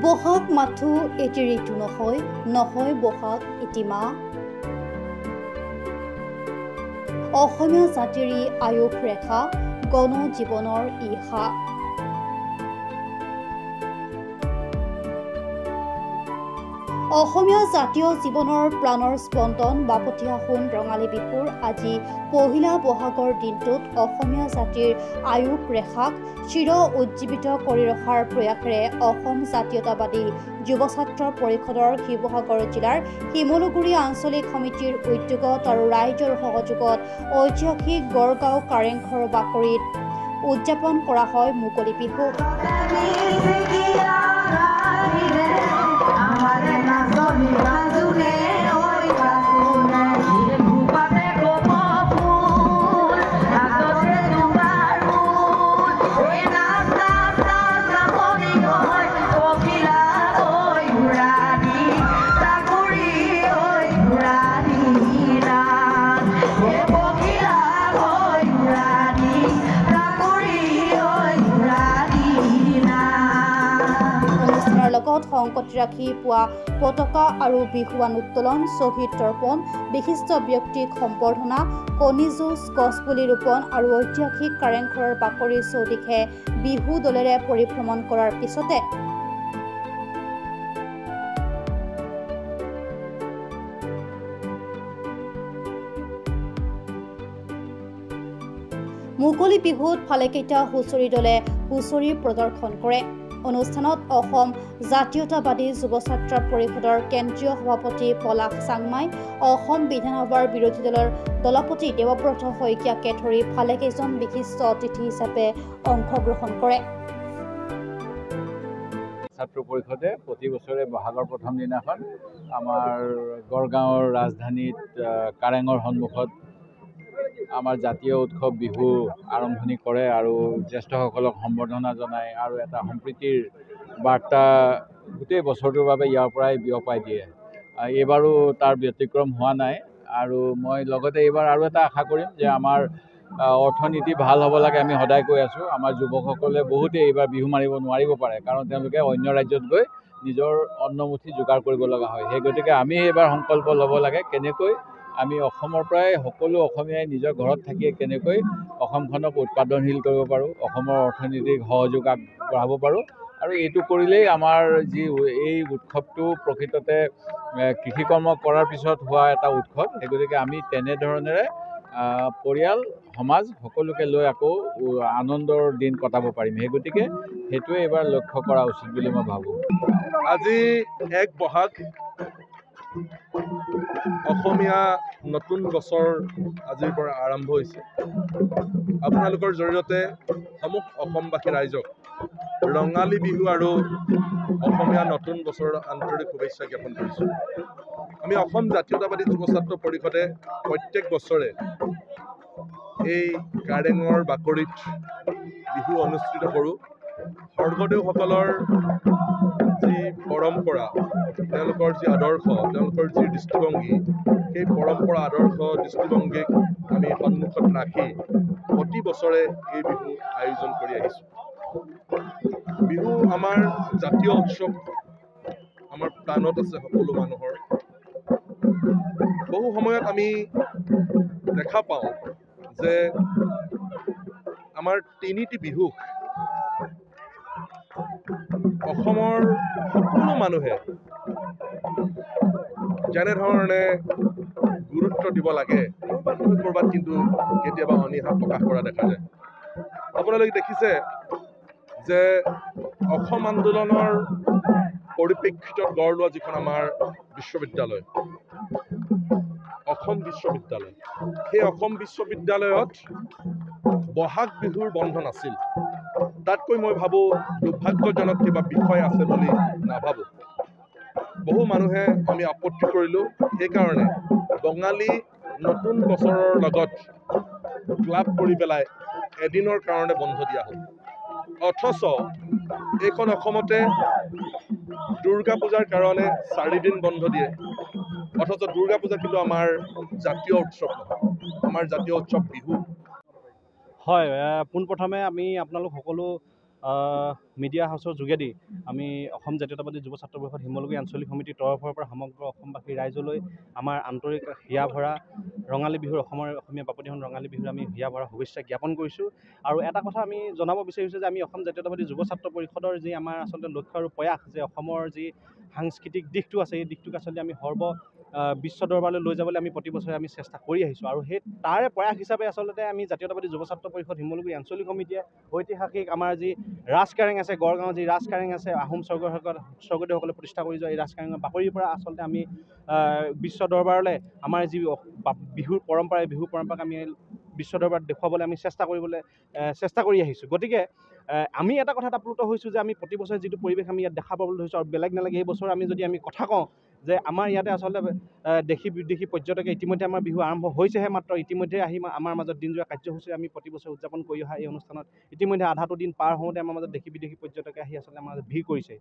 বহাগ মাথো এটি ঋতু নহয় নহয় বহাগ এটি মাহ অসমীয়া জাতিৰ আয়ুস ৰেখা গণ জীৱনৰ ইহা অসমীয়া জাতীয় জীৱনৰ প্ৰাণৰ স্পন্দন বাপতীয়া সোণ ৰঙালী বিহুৰ আজি পহিলা বহাগৰ দিনটোত অসমীয়া জাতিৰ আয়ুস ৰেখাক চিৰ উজ্জীৱিত কৰি ৰখাৰ প্ৰয়াসেৰে অসম জাতীয়তাবাদী যুৱ ছাত্ৰ পৰিষদৰ শিৱসাগৰ জিলাৰ শিমলুগুৰি আঞ্চলিক সমিতিৰ উদ্যোগত আৰু ৰাইজৰ সহযোগত ঐতিহাসিক গড়গাঁও কাৰেংঘৰ বাকৰিত উদযাপন কৰা হয় মুকলি বিহু। সংকট ৰাখি পোৱা পতাকা আৰু বিহুৱান উত্তোলন শ্বহীদ তৰ্পণ বিশিষ্ট ব্যক্তিক সম্বৰ্ধনা কণী যুঁজ গছপুলি ৰোপণ আৰু ঐতিহাসিক কাৰেংঘৰৰ বাকৰিৰ চৌদিশে বিহু দলেৰে পৰিভ্ৰমণ কৰাৰ পিছতে মুকলি বিহুত ভালেকেইটা হুঁচৰি দলে হুঁচৰি প্ৰদৰ্শন কৰে। অনুষ্ঠানত অসম জাতীয়তাবাদী যুৱ ছাত্ৰ পৰিষদৰ কেন্দ্ৰীয় সভাপতি পলাশ চাংমাই অসম বিধানসভাৰ বিৰোধী দলৰ দলপতি দেৱব্ৰত শইকীয়াকে ধৰি ভালেকেইজন বিশিষ্ট অতিথি হিচাপে অংশগ্ৰহণ কৰে। ছাত্ৰ পৰিষদে প্ৰতি বছৰে বহাগৰ প্ৰথম দিনাখন আমাৰ গড়গাঁৱৰ ৰাজধানীত কাৰেঙৰ সন্মুখত আমাৰ জাতীয় উৎসৱ বিহু আৰম্ভণি কৰে আৰু জ্যেষ্ঠসকলক সম্বৰ্ধনা জনায় আৰু এটা সম্প্ৰীতিৰ বাৰ্তা গোটেই বছৰটোৰ বাবে ইয়াৰ পৰাই বিয়পাই দিয়ে। এইবাৰো তাৰ ব্যতিক্ৰম হোৱা নাই আৰু মই লগতে এইবাৰ আৰু এটা আশা কৰিম যে আমাৰ অৰ্থনীতি ভাল হ'ব লাগে। আমি সদায় কৈ আছোঁ আমাৰ যুৱকসকলে বহুতেই এইবাৰ বিহু মাৰিব নোৱাৰিব পাৰে, কাৰণ তেওঁলোকে অন্য ৰাজ্যত গৈ নিজৰ অন্নমুঠি যোগাৰ কৰিব লগা হয়। সেই গতিকে আমি এইবাৰ সংকল্প ল'ব লাগে কেনেকৈ আমি অসমৰ পৰাই সকলো অসমীয়াই নিজৰ ঘৰত থাকিয়ে কেনেকৈ অসমখনক উৎপাদনশীল কৰিব পাৰোঁ, অসমৰ অৰ্থনীতিক সহযোগ আগবঢ়াব পাৰোঁ। আৰু এইটো কৰিলেই আমাৰ যি এই উৎসৱটো প্ৰকৃততে কৃষিকৰ্ম কৰাৰ পিছত হোৱা এটা উৎসৱ। সেই গতিকে আমি তেনেধৰণেৰে পৰিয়াল সমাজ সকলোকে লৈ আকৌ আনন্দৰ দিন কটাব পাৰিম। সেই গতিকে সেইটোৱে এইবাৰ লক্ষ্য কৰা উচিত বুলি মই ভাবোঁ। আজি ১ বহাগ অসমীয়া নতুন বছৰ আজিৰ পৰা আৰম্ভ হৈছে। আপোনালোকৰ জৰিয়তে সমূহ অসমবাসী ৰাইজক ৰঙালী বিহু আৰু অসমীয়া নতুন বছৰৰ আন্তৰিক শুভেচ্ছা জ্ঞাপন কৰিছোঁ। আমি অসম জাতীয়তাবাদী যুৱ ছাত্ৰ পৰিষদে প্ৰত্যেক বছৰে এই কাৰেঙৰ বাকৰিত বিহু অনুষ্ঠিত কৰোঁ। স্বৰ্গদেউসকলৰ যি পৰম্পৰা, তেওঁলোকৰ যি আদৰ্শ, তেওঁলোকৰ যি দৃষ্টিভংগী, সেই পৰম্পৰা আদৰ্শ দৃষ্টিভংগীক আমি সন্মুখত ৰাখি প্ৰতি বছৰে এই বিহু আয়োজন কৰি আহিছোঁ। বিহু আমাৰ জাতীয় উৎসৱ, আমাৰ প্ৰাণত আছে সকলো মানুহৰ। বহু সময়ত আমি দেখা পাওঁ যে আমাৰ তিনিটি বিহুক অসমৰ সকলো মানুহে যেনেধৰণে গুৰুত্ব দিব লাগে ক'ৰবাত কিন্তু কেতিয়াবা অনীহা প্ৰকাশ কৰা দেখা যায়। আপোনালোকে দেখিছে যে অসম আন্দোলনৰ পৰিপ্ৰেক্ষিতত গঢ় লোৱা যিখন আমাৰ বিশ্ববিদ্যালয়, অসম বিশ্ববিদ্যালয়, সেই অসম বিশ্ববিদ্যালয়ত বহাগ বিহুৰ বন্ধ নাছিল। তাতকৈ মই ভাবোঁ দুৰ্ভাগ্যজনক কিবা বিষয় আছে বুলি নাভাবোঁ। বহু মানুহে আমি আপত্তি কৰিলোঁ, সেইকাৰণে বঙালী নতুন বছৰৰ লগত ক্লাব কৰি পেলাই এদিনৰ কাৰণে বন্ধ দিয়া হ'ল। অথচ এইখন অসমতে দুৰ্গা পূজাৰ কাৰণে 4 দিন বন্ধ দিয়ে। অথচ দুৰ্গা পূজা কিন্তু আমাৰ জাতীয় উৎসৱ নহয়, আমাৰ জাতীয় উৎসৱ বিহু। হয়, পোনপ্ৰথমে আমি আপোনালোক সকলো মিডিয়া হাউচৰ যোগেদি আমি অসম জাতীয়তাবাদী যুৱ ছাত্ৰ পৰিষদ শিমলুগুৰি আঞ্চলিক সমিতিৰ তৰফৰ পৰা সমগ্ৰ অসমবাসী ৰাইজলৈ আমাৰ আন্তৰিক হিয়া ভৰা ৰঙালী বিহুৰ অসমীয়া বাপতিসাহোন ৰঙালী বিহুৰ আমি হিয়া ভৰা শুভেচ্ছা জ্ঞাপন কৰিছোঁ। আৰু এটা কথা আমি জনাব বিচাৰিছোঁ যে আমি অসম জাতীয়তাবাদী যুৱ ছাত্ৰ পৰিষদৰ যি আমাৰ আচলতে লক্ষ্য আৰু প্ৰয়াস যে অসমৰ যি সাংস্কৃতিক দিশটো আছে এই দিশটোক আচলতে আমি বিশ্ব দৰবাৰলৈ লৈ যাবলৈ আমি প্ৰতি বছৰে আমি চেষ্টা কৰি আহিছোঁ। আৰু সেই তাৰে প্ৰয়াস হিচাপে আচলতে আমি জাতীয়তাবাদী যুৱ ছাত্ৰ পৰিষদ শিমলুগুৰি আঞ্চলিক সমিতিয়ে ঐতিহাসিক আমাৰ যি ৰাজ কাৰেং আছে গড়গাঁও যি ৰাজ কাৰেং আছে আহোম স্বৰ্গদেউসকলে প্ৰতিষ্ঠা কৰি যোৱা এই ৰাজ কাৰেঙৰ বাকৰিৰ পৰা আচলতে আমি বিশ্ব দৰবাৰলৈ আমাৰ যি বিহুৰ পৰম্পৰা এই বিহুৰ পৰম্পৰাক আমি বিশ্ব দৰবাৰত দেখুৱাবলৈ আমি চেষ্টা কৰি আহিছোঁ। গতিকে আমি এটা কথাত আপ্লুত হৈছোঁ যে আমি প্ৰতি বছৰে যিটো পৰিৱেশ আমি ইয়াত দেখা পাবলৈ ধৰিছোঁ আৰু বেলেগ নালাগে এই বছৰ আমি যদি আমি কথা কওঁ যে আমাৰ ইয়াতে আচলতে দেশী বিদেশী পৰ্যটকে ইতিমধ্যে আমাৰ বিহু আৰম্ভ হৈছেহে মাত্ৰ ইতিমধ্যে আহি আমাৰ মাজত দিনজোৰা কাৰ্যসূচী আমি প্ৰতি বছৰে উদযাপন কৰি অহা এই অনুষ্ঠানত ইতিমধ্যে আধাটো দিন পাৰ হওঁতে আমাৰ মাজত দেশী বিদেশী পৰ্যটকে আহি আচলতে আমাৰ মাজত ভিৰ কৰিছে।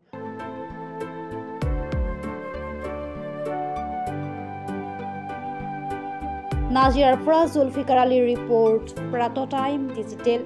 নাজিৰাৰ পৰা জুলফিকাৰ আলীৰ ৰিপৰ্ট প্ৰাতঃ টাইম ডিজিটেল।